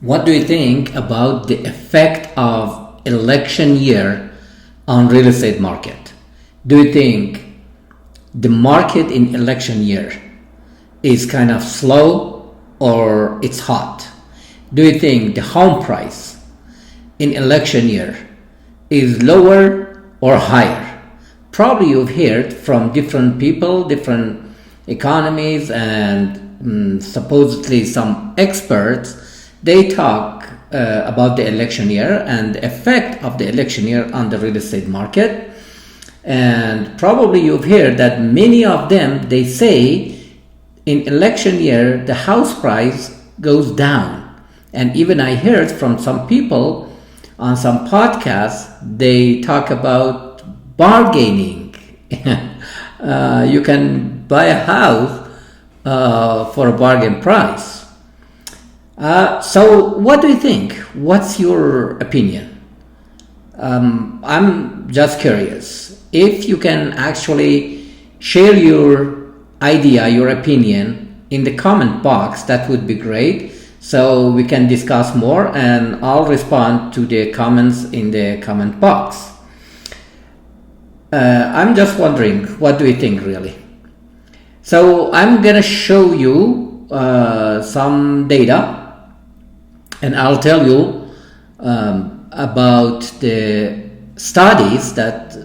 What do you think about the effect of election year on real estate market? Do you think the market in election year is kind of slow or it's hot? Do you think the home price in election year is lower or higher? Probably you've heard from different people, different economies, and supposedly some experts. They talk about the election year and the effect of the election year on the real estate market. And probably you've heard that many of them, they say in election year, the house price goes down. And even I heard from some people on some podcasts, they talk about bargaining. You can buy a house for a bargain price. So what do you think? What's your opinion? I'm just curious. If you can actually share your idea, your opinion in the comment box, that would be great. So we can discuss more and I'll respond to the comments in the comment box. I'm just wondering, what do you think really? So I'm gonna show you some data, and I'll tell you about the studies that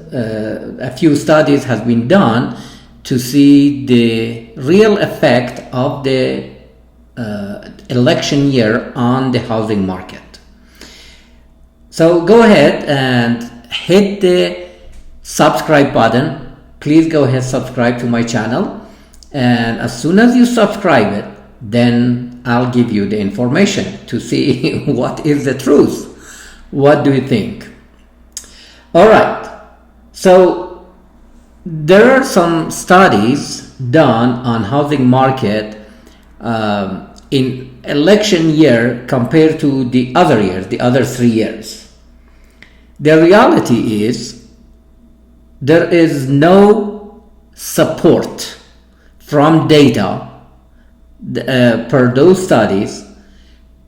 a few studies has been done to see the real effect of the election year on the housing market. So go ahead and hit the subscribe button. Please go ahead, subscribe to my channel, and as soon as you subscribe it, then I'll give you the information to see what is the truth. What do you think? All right, so there are some studies done on housing market in election year compared to the other years, the other 3 years. The reality is there is no support from data per those studies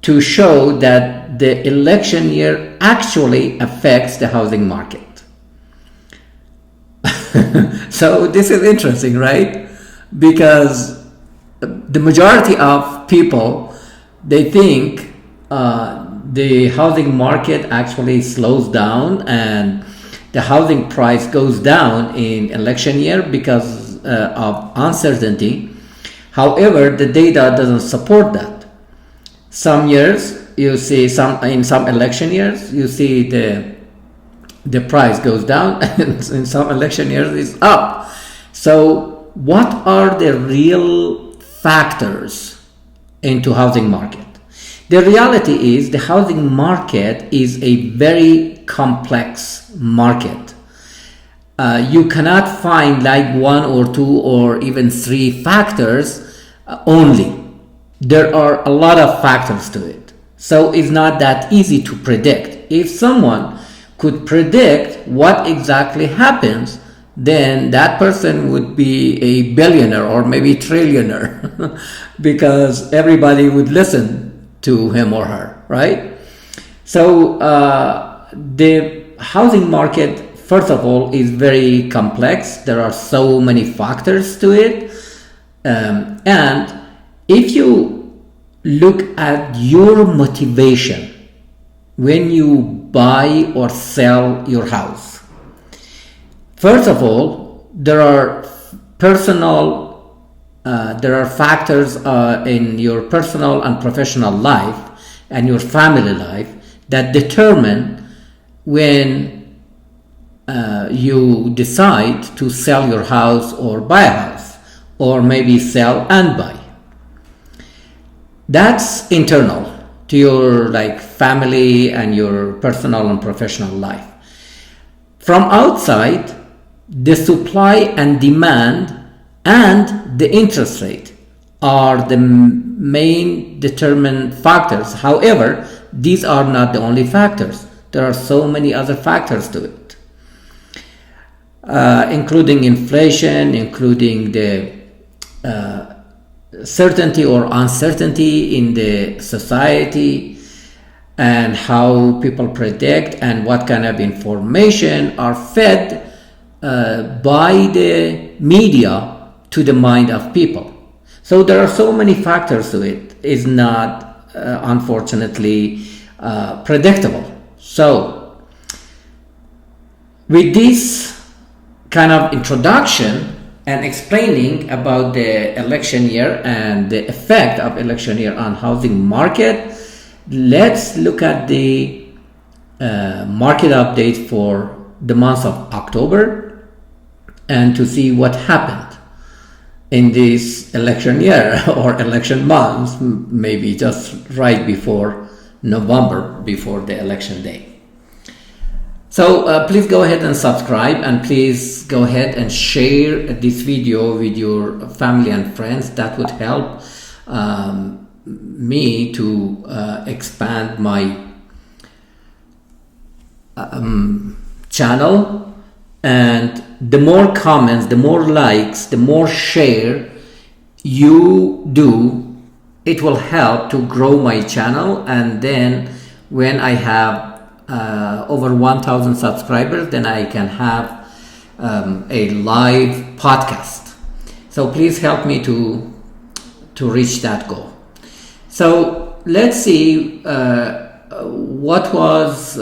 to show that the election year actually affects the housing market. So this is interesting, right? Because the majority of people, they think the housing market actually slows down and the housing price goes down in election year because of uncertainty. However, the data doesn't support that. Some years you see in some election years you see the price goes down, and in some election years it's up. So what are the real factors into housing market? The reality is the housing market is a very complex market. You cannot find like 1 or 2 or even 3 factors only. There are a lot of factors to it. So it's not that easy to predict. If someone could predict what exactly happens, then that person would be a billionaire or maybe trillionaire because everybody would listen to him or her, right? So the housing market, first of all, is very complex. There are so many factors to it. And if you look at your motivation when you buy or sell your house, first of all, there are factors in your personal and professional life and your family life that determine when you decide to sell your house or buy a house, or maybe sell and buy. That's internal to your family and your personal and professional life. From outside, the supply and demand and the interest rate are the main determinant factors. However, these are not the only factors. There are so many other factors to it, including inflation, including the certainty or uncertainty in the society, and how people predict and what kind of information are fed by the media to the mind of people. So there are so many factors to it. It's not unfortunately predictable. So with this kind of introduction and explaining about the election year and the effect of election year on housing market, let's look at the market update for the month of October and to see what happened in this election year or election month, maybe just right before November, before the election day. So please go ahead and subscribe, and please go ahead and share this video with your family and friends. That would help me to expand my channel. And the more comments, the more likes, the more share you do, it will help to grow my channel. And then when I have over 1,000 subscribers, then I can have a live podcast. So please help me to reach that goal. So let's see what was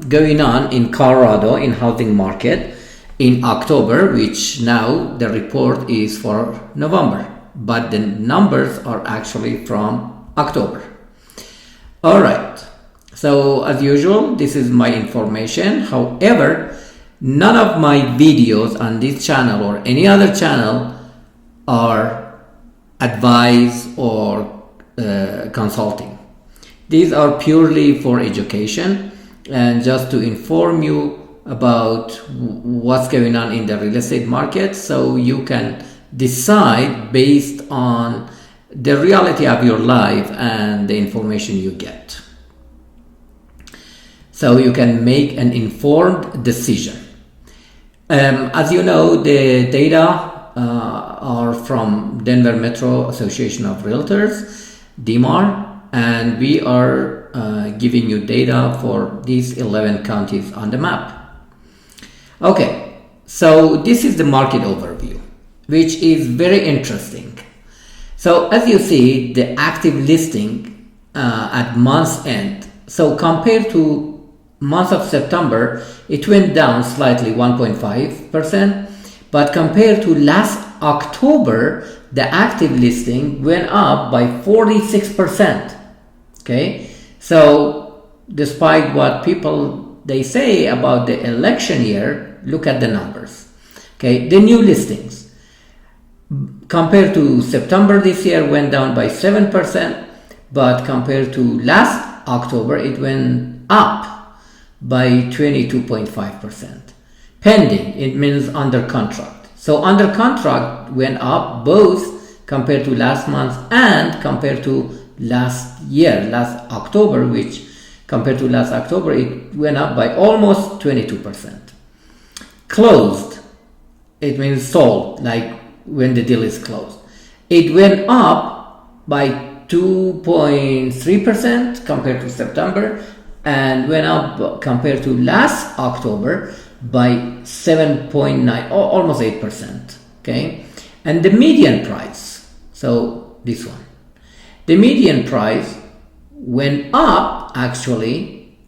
going on in Colorado in housing market in October, which now the report is for November, but the numbers are actually from October. All right. So as usual, this is my information. However, none of my videos on this channel or any other channel are advice or consulting. These are purely for education and just to inform you about what's going on in the real estate market, so you can decide based on the reality of your life and the information you get. So you can make an informed decision. As you know, the data are from Denver Metro Association of Realtors, DMAR, and we are giving you data for these 11 counties on the map. Okay, so this is the market overview, which is very interesting. So as you see, the active listing at month's end, so compared to month of September, it went down slightly 1.5%, but compared to last October, the active listing went up by 46%. Okay, so despite what people they say about the election year, look at the numbers. Okay, the new listings compared to September this year went down by 7%, but compared to last October, it went up by 22.5%. Pending, it means under contract. So under contract went up both compared to last month and compared to last year, last October, which compared to last October, it went up by almost 22%. Closed, it means sold, like when the deal is closed. It went up by 2.3% compared to September, and went up compared to last October by 7.9, almost 8%. Okay, and the median price, so this one, the median price went up actually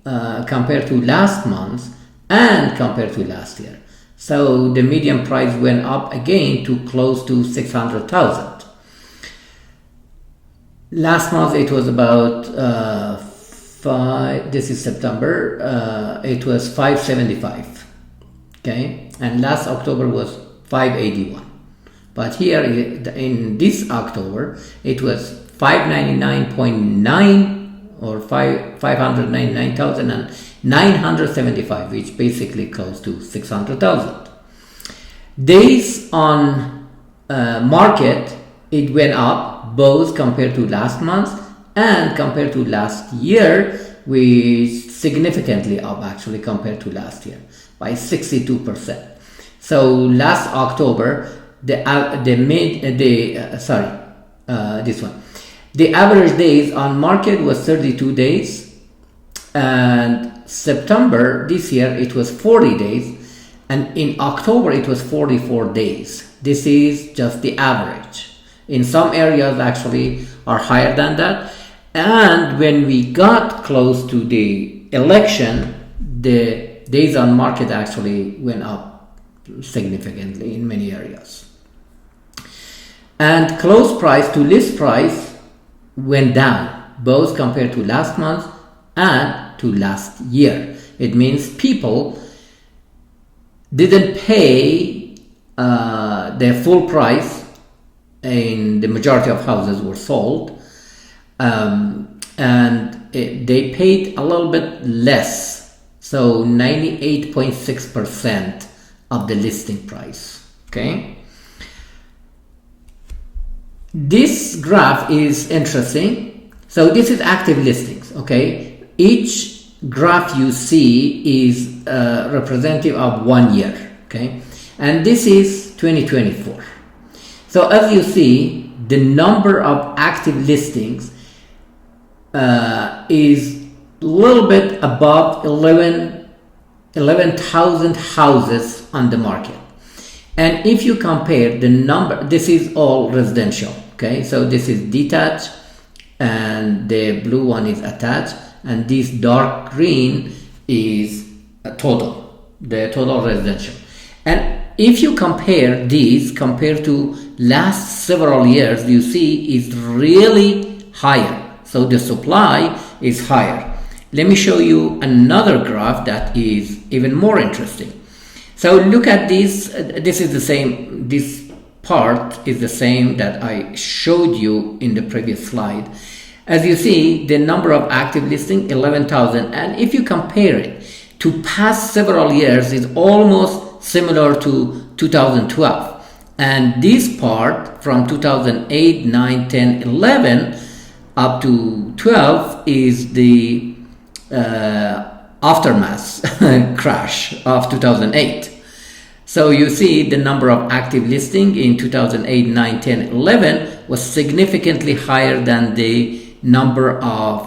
compared to last month and compared to last year. So the median price went up again to close to 600,000. Last month it was about this is September, it was 575. Okay, and last October was 581. But here in this October, it was 599.9 or 599,975, which basically close to 600,000. Days on market, it went up both compared to last month and compared to last year, which significantly up actually compared to last year by 62%. So last October, the average days on market was 32 days, And September this year it was 40 days, and in October it was 44 days. This is just the average. In some areas actually are higher than that. And when we got close to the election, the days on market actually went up significantly in many areas. And close price to list price went down, both compared to last month and to last year. It means people didn't pay their full price, and the majority of houses were sold, they paid a little bit less, so 98.6% of the listing price. Okay, this graph is interesting. So this is active listings. Okay, each graph you see is representative of 1 year. Okay, and this is 2024. So as you see, the number of active listings is a little bit above 11,000 houses on the market. And if you compare the number, this is all residential. Okay, so this is detached, and the blue one is attached, and this dark green is the total residential. And if you compare these compared to last several years, you see it's really higher. So the supply is higher. Let me show you another graph that is even more interesting. So look at this. This is the same. This part is the same that I showed you in the previous slide. As you see, the number of active listings, 11,000. And if you compare it to past several years, is almost similar to 2012. And this part from 2008, 9, 10, 11 up to 12 is the aftermath crash of 2008. So you see the number of active listing in 2008, 9, 10, 11 was significantly higher than the number of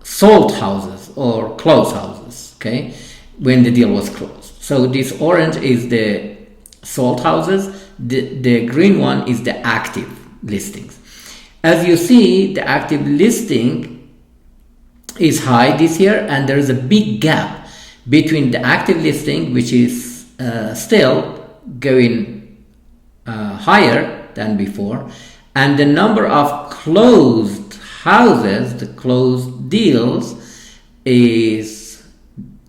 sold houses or closed houses, okay, when the deal was closed. So this orange is the sold houses, the green one is the active listings. As you see, the active listing is high this year, and there is a big gap between the active listing, which is still going higher than before, and the number of closed houses, the closed deals, is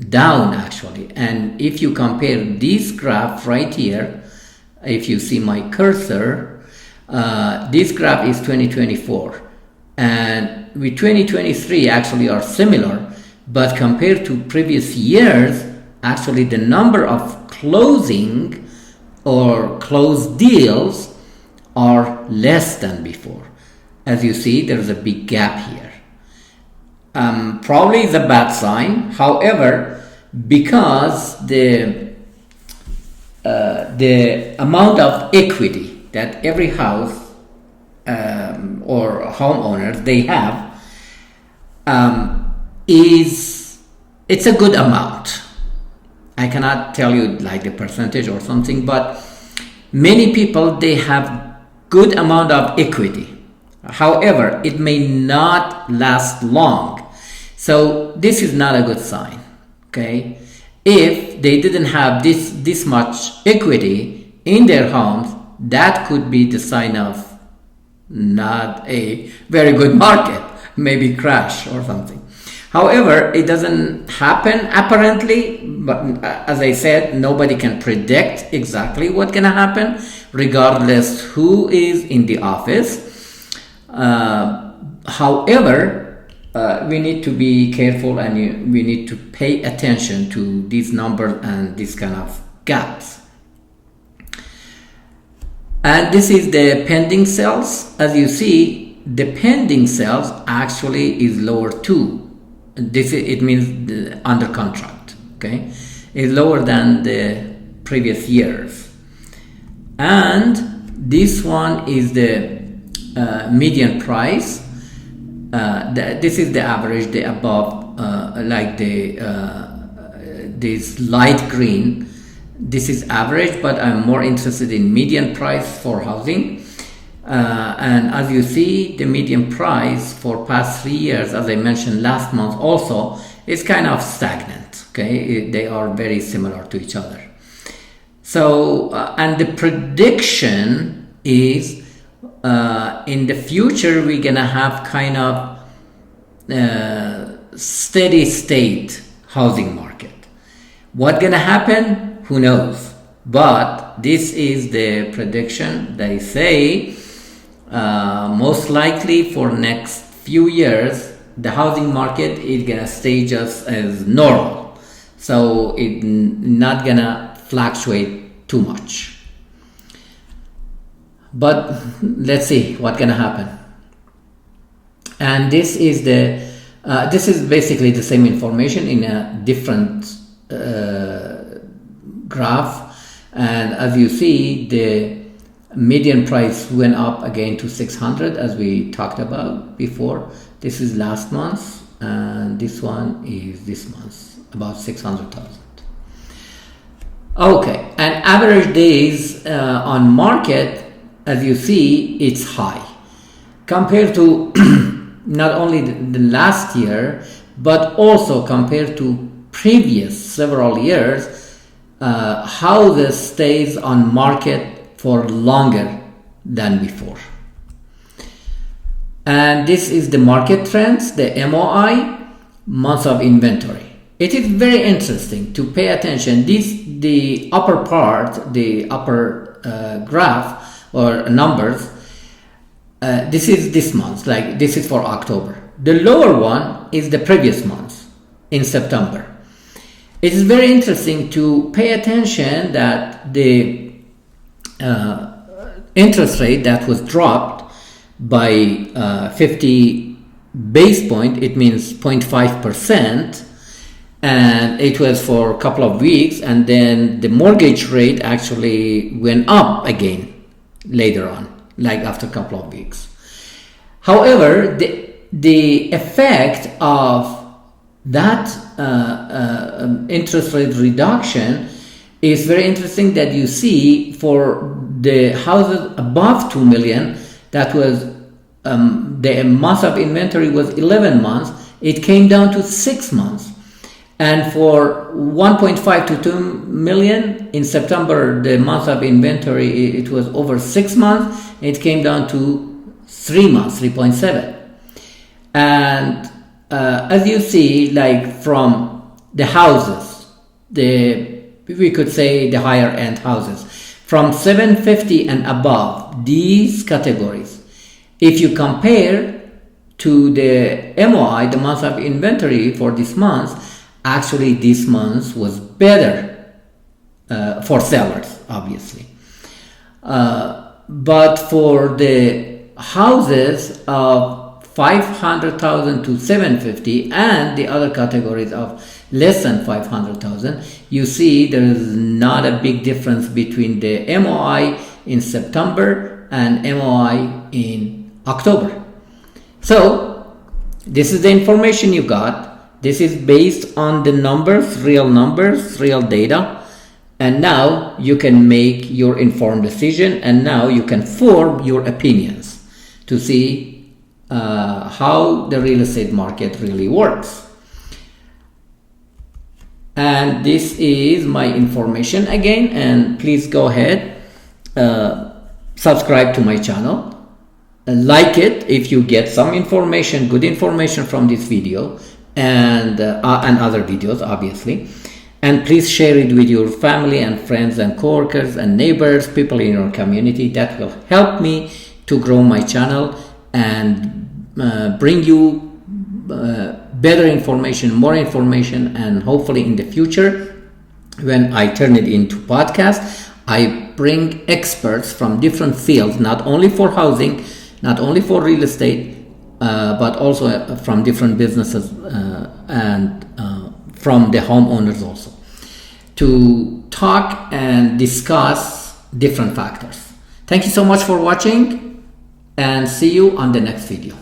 down actually. And if you compare this graph right here, if you see my cursor, this graph is 2024, and with 2023 actually are similar, but compared to previous years, actually the number of closing or closed deals are less than before. As you see, there's a big gap here. Probably is a bad sign. However, because the amount of equity that every house or homeowners they have it's a good amount. I cannot tell you like the percentage or something, but many people, they have good amount of equity. However, it may not last long. So this is not a good sign. Okay, if they didn't have this much equity in their homes, that could be the sign of not a very good market, maybe crash or something. However, it doesn't happen apparently, but as I said, nobody can predict exactly what's gonna happen, regardless who is in the office. However, we need to be careful, and we need to pay attention to these numbers and these kind of gaps. And this is the pending sales. As you see, the pending sales actually is lower too. It means under contract, okay? Is lower than the previous years. And this one is the median price. This is the average, the above like this light green, this is average, but I'm more interested in median price for housing. And as you see, the median price for past 3 years, as I mentioned last month also, is kind of stagnant. Okay, they are very similar to each other. So, and the prediction is in the future we're gonna have kind of steady state housing market. What's gonna happen? Who knows? But this is the prediction. They say most likely for next few years the housing market is gonna stay just as normal. So it's not gonna fluctuate too much. But let's see what's gonna happen. And this is basically the same information in a different graph. And as you see, the median price went up again to 600, as we talked about before. This is last month, and this one is this month, about 600,000. Okay, and average days on market, as you see, it's high compared to not only the last year, but also compared to previous several years. Houses stays on market for longer than before. And this is the market trends, the MOI, months of inventory. It is very interesting to pay attention. The upper part, the upper graph or numbers, this is this month, like this is for October. The lower one is the previous month in September. It is very interesting to pay attention that the interest rate that was dropped by 50 base point, it means 0.5%, and it was for a couple of weeks, and then the mortgage rate actually went up again later on, like after a couple of weeks. However, the effect of that interest rate reduction is very interesting, that you see for the houses above 2 million, that was the month of inventory was 11 months, it came down to 6 months. And for 1.5 to 2 million in September, the month of inventory, it was over 6 months, it came down to 3 months, 3.7. And as you see, like from the houses, we could say the higher end houses, from 750 and above, these categories, if you compare to the MOI, the month of inventory for this month, actually this month was better for sellers, obviously. But for the houses of 500,000 to 750 and the other categories of less than 500,000, you see there is not a big difference between the MOI in September and MOI in October. So this is the information you got. This is based on the numbers, real data, and now you can make your informed decision, and now you can form your opinions to see how the real estate market really works. And this is my information again, and please go ahead, subscribe to my channel, like it if you get some information, good information from this video, and other videos, obviously. And please share it with your family and friends and coworkers and neighbors, people in your community. That will help me to grow my channel and bring you better information, more information, and hopefully in the future, when I turn it into podcast, I bring experts from different fields, not only for housing, not only for real estate, but also from different businesses and from the homeowners also, to talk and discuss different factors. Thank you so much for watching, and see you on the next video.